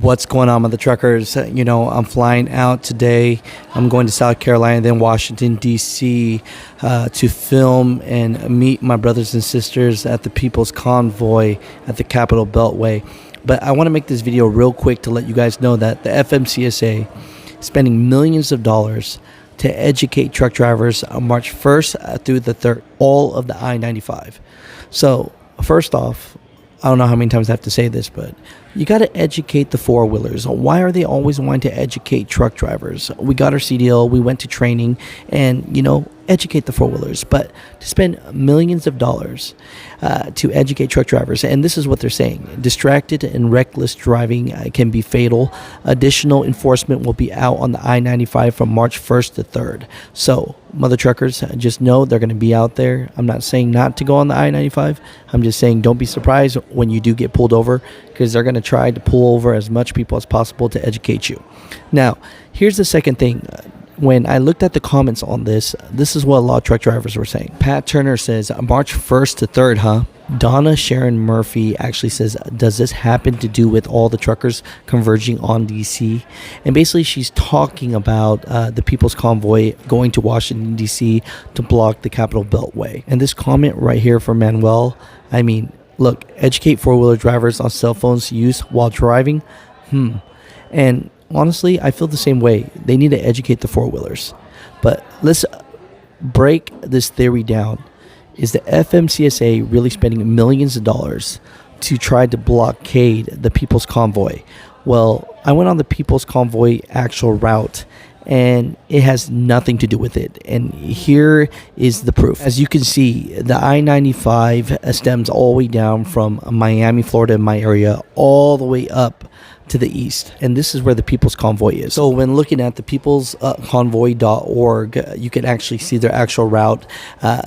What's going on with the truckers? I'm flying out today. I'm going to South Carolina, then Washington, D.C. To film and meet my brothers and sisters at the People's Convoy at the Capitol Beltway. But I want to make this video real quick to let you guys know that the FMCSA is spending millions of dollars to educate truck drivers on March 1st through the 3rd, all of the I-95. So, first off, I don't know how many times I have to say this, but you got to educate the four-wheelers. Why are they always wanting to educate truck drivers? We got our CDL, we went to training, and, educate the four-wheelers. But to spend millions of dollars to educate truck drivers, and this is what they're saying: distracted and reckless driving can be fatal. Additional enforcement will be out on the I-95 from March 1st to 3rd. So, mother truckers, just know they're going to be out there. I'm not saying not to go on the I-95. I'm just saying don't be surprised when you do get pulled over, because they're going to try to pull over as much people as possible to educate you. Now, here's the second thing. When I looked at the comments on this is what a lot of truck drivers were saying. Pat Turner says, March 1st to 3rd, huh? Donna Sharon Murphy actually says, does this happen to do with all the truckers converging on DC? And basically she's talking about the People's Convoy going to Washington, D.C. to block the Capitol Beltway. And this comment right here from Manuel, look, educate four-wheeler drivers on cell phones use while driving. And honestly, I feel the same way. They need to educate the four-wheelers. But let's break this theory down. Is the FMCSA really spending millions of dollars to try to blockade the People's Convoy? Well, I went on the People's Convoy actual route, and it has nothing to do with it. And here is the proof. As you can see, the I-95 stems all the way down from Miami, Florida, in my area, all the way up to the east. And this is where the People's Convoy is. So when looking at the peoplesconvoy.org, you can actually see their actual route.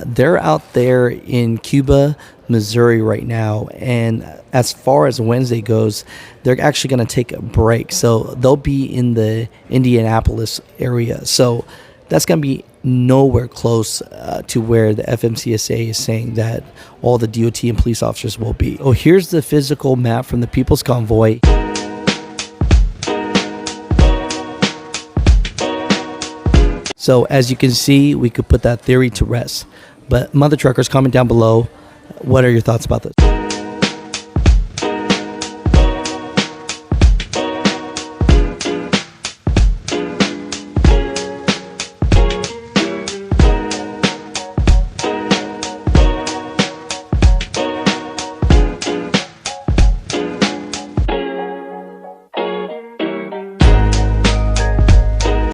They're out there in Cuba, Missouri right now, and as far as Wednesday goes, they're actually going to take a break, so they'll be in the Indianapolis area. So that's going to be nowhere close to where the FMCSA is saying that all the DOT and police officers will be. Oh, here's the physical map from the People's Convoy. So as you can see, we could put that theory to rest. But mother truckers, comment down below. What are your thoughts about this?